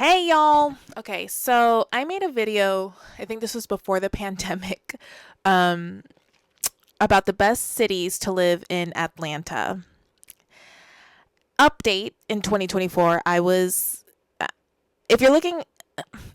Hey y'all. Okay, so I made a video, I think this was before the pandemic, um, about the best cities to live in Atlanta. Update in 2024, if you're looking,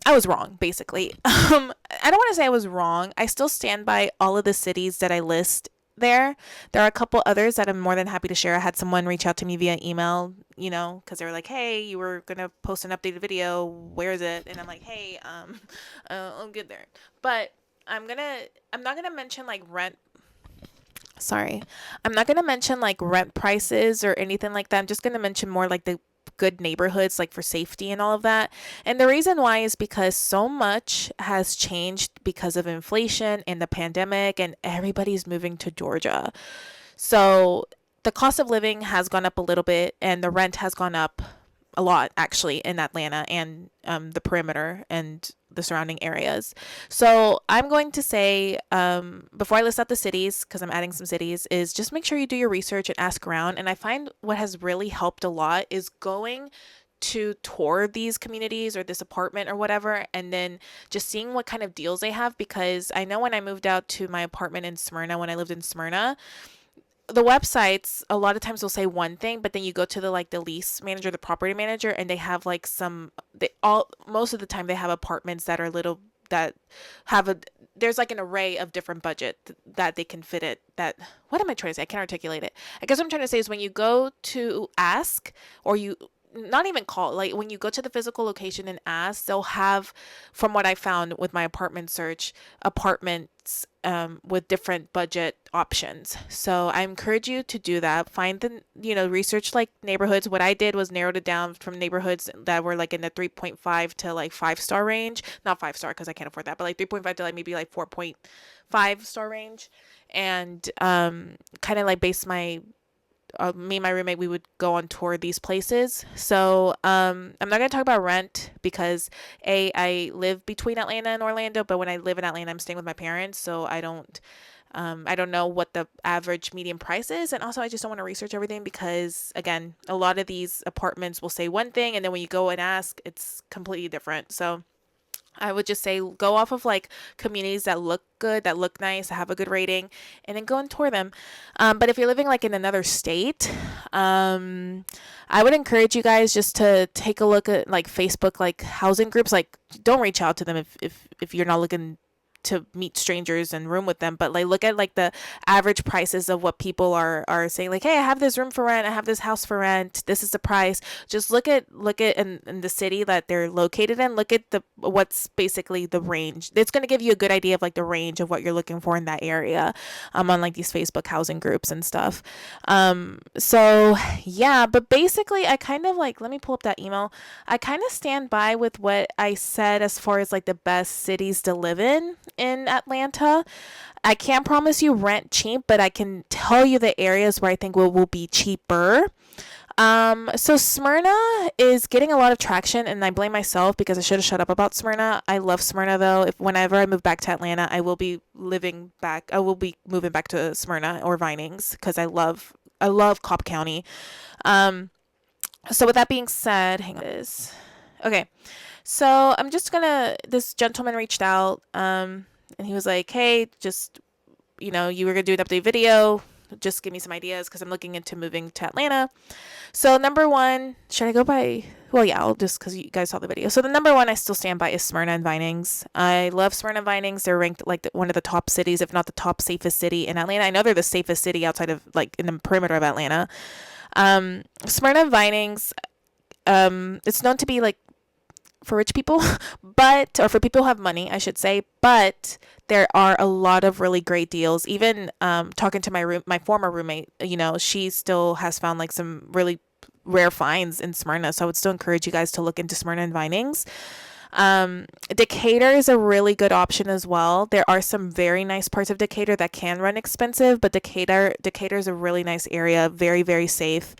I was wrong, basically. I don't want to say I was wrong. I still stand by all of the cities that I list there. There are a couple others that I'm more than happy to share. I had someone reach out to me via email, because they were like, "Hey, you were gonna post an updated video. Where is it?" And I'm like, "Hey, I'll get there." But I'm gonna, I'm not gonna mention like rent. Sorry, I'm not gonna mention like rent prices or anything like that. I'm just gonna mention more like the good neighborhoods like for safety and all of that. And the reason why is because so much has changed because of inflation and the pandemic and everybody's moving to Georgia. So the cost of living has gone up a little bit and the rent has gone up a lot actually in Atlanta and the perimeter and the surrounding areas. So I'm going to say, before I list out the cities, because I'm adding some cities, is just make sure you do your research and ask around. And I find what has really helped a lot is going to tour these communities or this apartment or whatever, and then just seeing what kind of deals they have. Because I know when I moved out to my apartment in Smyrna, when I lived in Smyrna, the websites a lot of times will say one thing, but then you go to the lease manager, the property manager, and they have like some they all most of the time they have apartments that are little that have a there's like an array of different budget that they can fit it. That what am I trying to say? I can't articulate it. I guess what I'm trying to say is when you go to ask, or you not even call, like when you go to the physical location and ask, they'll have, from what I found with my apartment search, apartments with different budget options. So I encourage you to do that. Find research like neighborhoods. What I did was narrowed it down from neighborhoods that were like in the 3.5 to like 5 star range. Not 5 star because I can't afford that, but like 3.5 to like maybe like 4.5 star range. And kind of like base my me and my roommate, we would go on tour of these places. So I'm not going to talk about rent because I live between Atlanta and Orlando, but when I live in Atlanta, I'm staying with my parents, so I don't know what the average median price is, and also I just don't want to research everything because again, a lot of these apartments will say one thing, and then when you go and ask, it's completely different. So I would just say go off of like communities that look good, that look nice, that have a good rating, and then go and tour them. But if you're living like in another state, I would encourage you guys just to take a look at like Facebook, like housing groups. Like, don't reach out to them if you're not looking to meet strangers and room with them, but like look at like the average prices of what people are saying, like, hey, I have this room for rent, I have this house for rent, this is the price. Just look at in the city that they're located in, look at the what's basically the range. It's going to give you a good idea of like the range of what you're looking for in that area, on like these Facebook housing groups and stuff. So yeah, but basically I kind of like, let me pull up that email. I kind of stand by with what I said as far as like the best cities to live in Atlanta. I can't promise you rent cheap, but I can tell you the areas where I think will be cheaper. So Smyrna is getting a lot of traction, and I blame myself because I should have shut up about Smyrna. I love Smyrna though. If whenever I move back to Atlanta, I will be moving back to Smyrna or Vinings because I love Cobb County. Um, so with that being said, hang on. Okay. So I'm just gonna. This gentleman reached out, and he was like, "Hey, just you were gonna do an update video. Just give me some ideas because I'm looking into moving to Atlanta." So number one, should I go by? Well, yeah, I'll just because you guys saw the video. So the number one I still stand by is Smyrna and Vinings. I love Smyrna and Vinings. They're ranked like one of the top cities, if not the top safest city in Atlanta. I know they're the safest city outside of like in the perimeter of Atlanta. Smyrna and Vinings, it's known to be like for rich people, but or for people who have money, I should say. But there are a lot of really great deals. Even talking to my former roommate, she still has found like some really rare finds in Smyrna. So I would still encourage you guys to look into Smyrna and Vinings. Decatur is a really good option as well. There are some very nice parts of Decatur that can run expensive, but Decatur is a really nice area, very very safe.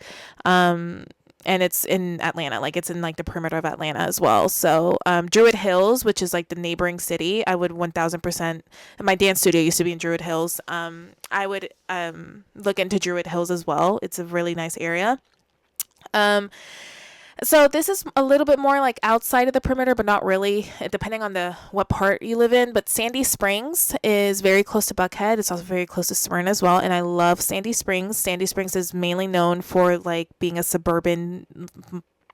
And it's in Atlanta, like it's in like the perimeter of Atlanta as well. So Druid Hills, which is like the neighboring city, I would 1000%. And my dance studio used to be in Druid Hills. I would look into Druid Hills as well. It's a really nice area. Um, So this is a little bit more like outside of the perimeter, but not really, depending on the what part you live in. But Sandy Springs is very close to Buckhead. It's also very close to Smyrna as well, and I love Sandy Springs. Sandy Springs is mainly known for like being a suburban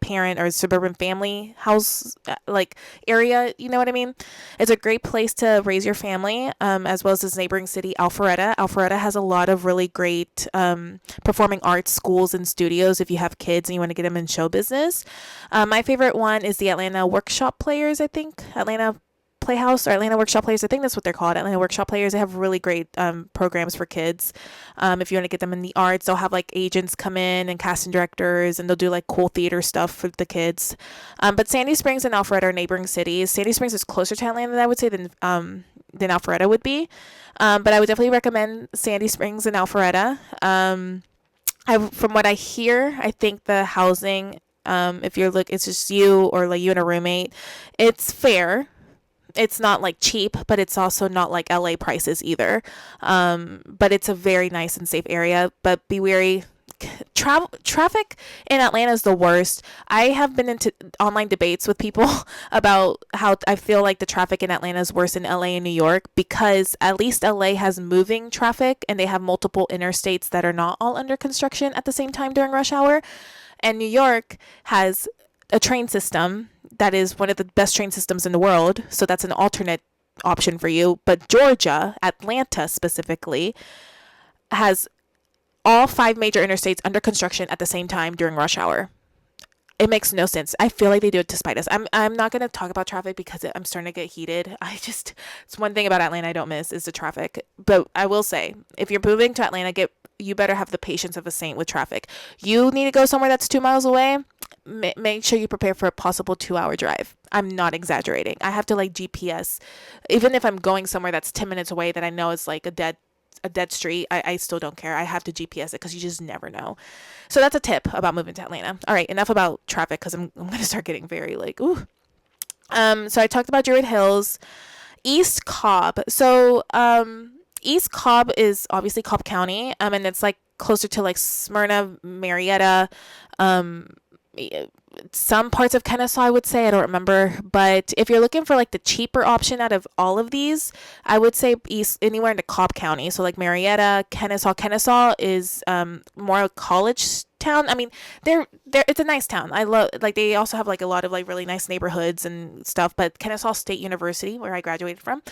parent or suburban family house like area, you know what I mean? It's a great place to raise your family, as well as this neighboring city, Alpharetta has a lot of really great performing arts schools and studios if you have kids and you want to get them in show business. My favorite one is the Atlanta Workshop Players, I think. Atlanta Playhouse or Atlanta Workshop Players. I think that's what they're called. Atlanta Workshop Players. They have really great programs for kids. If you want to get them in the arts, they'll have like agents come in and casting directors, and they'll do like cool theater stuff for the kids. But Sandy Springs and Alpharetta are neighboring cities. Sandy Springs is closer to Atlanta, I would say, than Alpharetta would be. But I would definitely recommend Sandy Springs and Alpharetta. From what I hear, I think the housing, if it's just you or like you and a roommate, it's fair. It's not like cheap, but it's also not like LA prices either. But it's a very nice and safe area. But be wary. Traffic in Atlanta is the worst. I have been into online debates with people about how I feel like the traffic in Atlanta is worse than LA and New York, because at least LA has moving traffic and they have multiple interstates that are not all under construction at the same time during rush hour. And New York has a train system that is one of the best train systems in the world. So that's an alternate option for you. But Georgia, Atlanta specifically, has all 5 major interstates under construction at the same time during rush hour. It makes no sense. I feel like they do it to spite us. I'm not going to talk about traffic because I'm starting to get heated. It's one thing about Atlanta I don't miss is the traffic. But I will say, if you're moving to Atlanta, you better have the patience of a saint with traffic. You need to go somewhere that's 2 miles away. Make sure you prepare for a possible 2-hour drive. I'm not exaggerating. I have to like GPS, even if I'm going somewhere that's 10 minutes away that I know is like a dead street. I still don't care. I have to GPS it because you just never know. So that's a tip about moving to Atlanta. All right, enough about traffic because I'm gonna start getting very like ooh. So I talked about Druid Hills, East Cobb. So East Cobb is obviously Cobb County, and it's like closer to like Smyrna, Marietta, some parts of Kennesaw, I would say. I don't remember. But if you're looking for like the cheaper option out of all of these, I would say anywhere into Cobb County. So like Marietta, Kennesaw. Kennesaw is more a college town. I mean, it's a nice town. I love, like, they also have like a lot of like really nice neighborhoods and stuff. But Kennesaw State University, where I graduated from,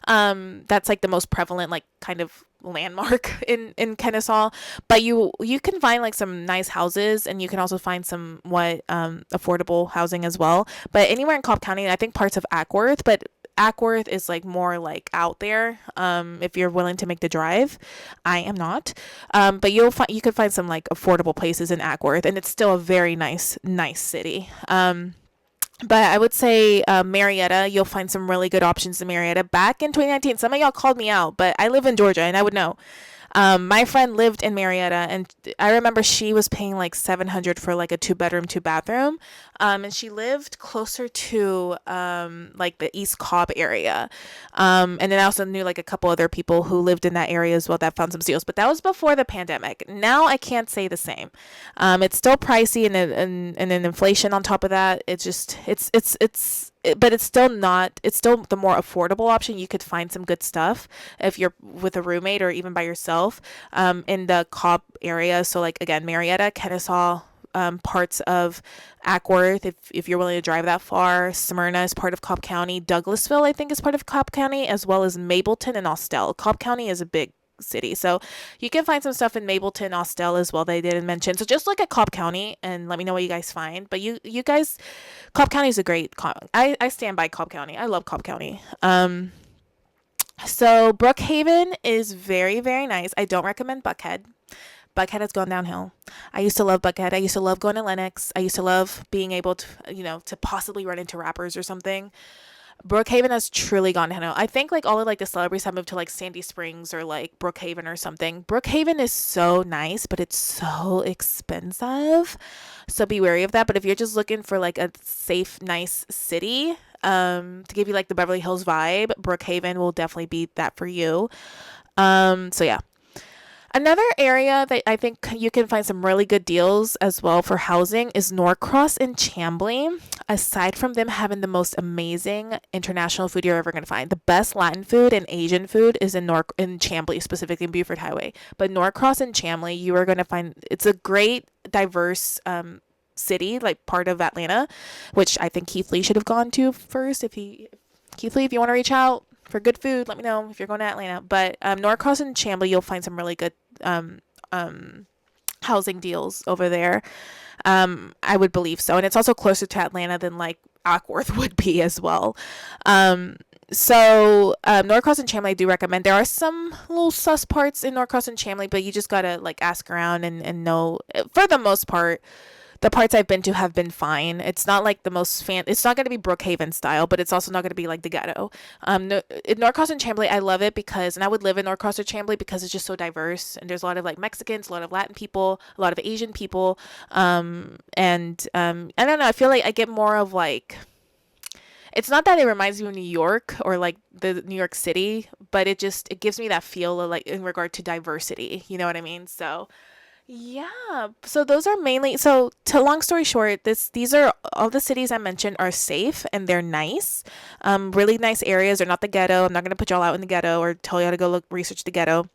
that's like the most prevalent like kind of landmark in Kennesaw. But you can find like some nice houses, and you can also find some affordable housing as well. But anywhere in Cobb County, I think parts of Ackworth, but Ackworth is like more like out there, if you're willing to make the drive. I am not. But you could find some like affordable places in Ackworth, and it's still a very nice city. But I would say Marietta, you'll find some really good options in Marietta. Back in 2019, some of y'all called me out, but I live in Georgia and I would know. My friend lived in Marietta, and I remember she was paying like $700 for like a 2-bedroom, 2-bathroom. And she lived closer to like the East Cobb area. And then I also knew like a couple other people who lived in that area as well that found some deals. But that was before the pandemic. Now I can't say the same. It's still pricey, and then inflation on top of that. But it's still the more affordable option. You could find some good stuff if you're with a roommate or even by yourself, in the Cobb area. So like, again, Marietta, Kennesaw, parts of Ackworth, if you're willing to drive that far. Smyrna is part of Cobb County. Douglasville, I think, is part of Cobb County, as well as Mableton and Austell. Cobb County is a big city, so you can find some stuff in Mableton, Austell as well. They didn't mention, so just look at Cobb County and let me know what you guys find. But you guys, Cobb County is a great. I stand by Cobb County. I love Cobb County. So Brookhaven is very, very nice. I don't recommend Buckhead. Buckhead has gone downhill. I used to love Buckhead. I used to love going to Lenox. I used to love being able to, to possibly run into rappers or something. Brookhaven has truly gone downhill. I think like all of like the celebrities have moved to like Sandy Springs or like Brookhaven or something. Brookhaven is so nice, but it's so expensive. So be wary of that. But if you're just looking for like a safe, nice city, to give you like the Beverly Hills vibe, Brookhaven will definitely be that for you. So yeah. Another area that I think you can find some really good deals as well for housing is Norcross and Chambly. Aside from them having the most amazing international food you're ever going to find, the best Latin food and Asian food is in Chambly, specifically in Buford Highway. But Norcross and Chambly, you are going to find it's a great, diverse city, like part of Atlanta, which I think Keith Lee should have gone to first. Keith Lee, if you want to reach out for good food, let me know if you're going to Atlanta. But Norcross and Chambly, you'll find some really good um, um, housing deals over there. I would believe so. And it's also closer to Atlanta than like Ackworth would be as well. Norcross and Chambly I do recommend. There are some little sus parts in Norcross and Chambly, but you just gotta like ask around and know. For the most part, the parts I've been to have been fine. It's not like the most it's not going to be Brookhaven style, but it's also not going to be like the ghetto. No, in Norcross and Chambly, I love it because, and I would live in Norcross or Chambly because it's just so diverse, and there's a lot of like Mexicans, a lot of Latin people, a lot of Asian people, I don't know. I feel like I get more of like. It's not that it reminds me of New York or like the New York City, but it gives me that feel of like in regard to diversity. You know what I mean? So yeah. So those are mainly to long story short, these are all the cities I mentioned are safe and they're nice. Really nice areas. They're not the ghetto. I'm not gonna put y'all out in the ghetto or tell y'all to go look research the ghetto.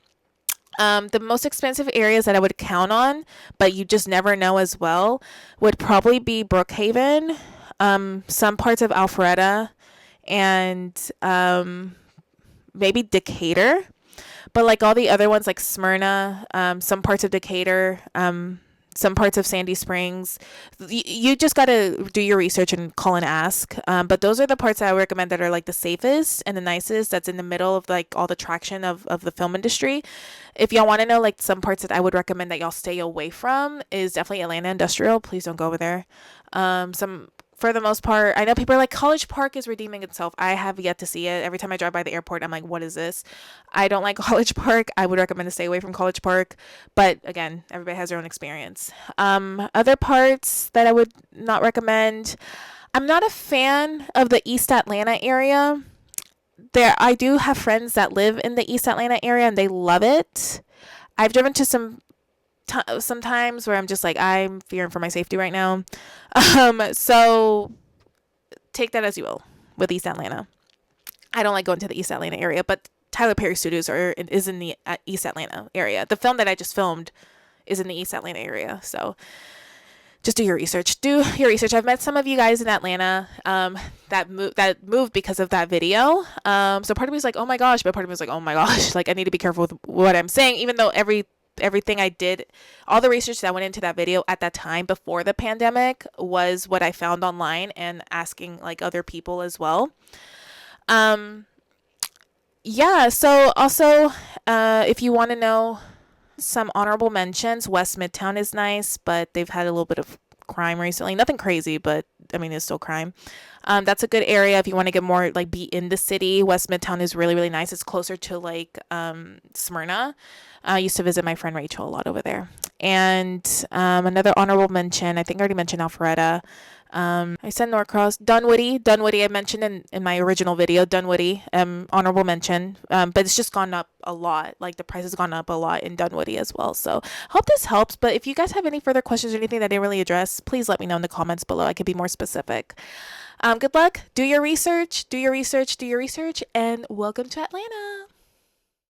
The most expensive areas that I would count on, but you just never know as well, would probably be Brookhaven, some parts of Alpharetta, and maybe Decatur. But like all the other ones, like Smyrna, some parts of Decatur, some parts of Sandy Springs, you just gotta do your research and call and ask. But those are the parts that I would recommend that are like the safest and the nicest. That's in the middle of like all the traction of the film industry. If y'all want to know like some parts that I would recommend that y'all stay away from is definitely Atlanta Industrial. Please don't go over there. Some For the most part, I know people are like, College Park is redeeming itself. I have yet to see it. Every time I drive by the airport, I'm like, what is this? I don't like College Park. I would recommend to stay away from College Park. But again, everybody has their own experience. Other parts that I would not recommend, I'm not a fan of the East Atlanta area. I do have friends that live in the East Atlanta area and they love it. I've driven to sometimes where I'm just like, I'm fearing for my safety right now. So take that as you will with East Atlanta. I don't like going to the East Atlanta area, but Tyler Perry Studios is in the East Atlanta area. The film that I just filmed is in the East Atlanta area. So just do your research. I've met some of you guys in Atlanta that moved because of that video. So part of me is like, oh my gosh, but part of me is like, oh my gosh, like I need to be careful with what I'm saying, even though everything I did, all the research that went into that video at that time before the pandemic was what I found online and asking like other people as well. Yeah, so also if you want to know some honorable mentions, West Midtown is nice, but they've had a little bit of crime recently. Nothing crazy, but I mean, it's still crime. That's a good area if you want to get more like be in the city. West Midtown is really, really nice. It's closer to like Smyrna. I used to visit my friend Rachel a lot over there. And another honorable mention, I think I already mentioned Alpharetta. I said Norcross, Dunwoody I mentioned in my original video, Dunwoody, honorable mention, but it's just gone up a lot, like the price has gone up a lot in Dunwoody as well. So hope this helps, but if you guys have any further questions or anything that I didn't really address, please let me know in the comments below. I could be more specific. Good luck, do your research, and welcome to Atlanta.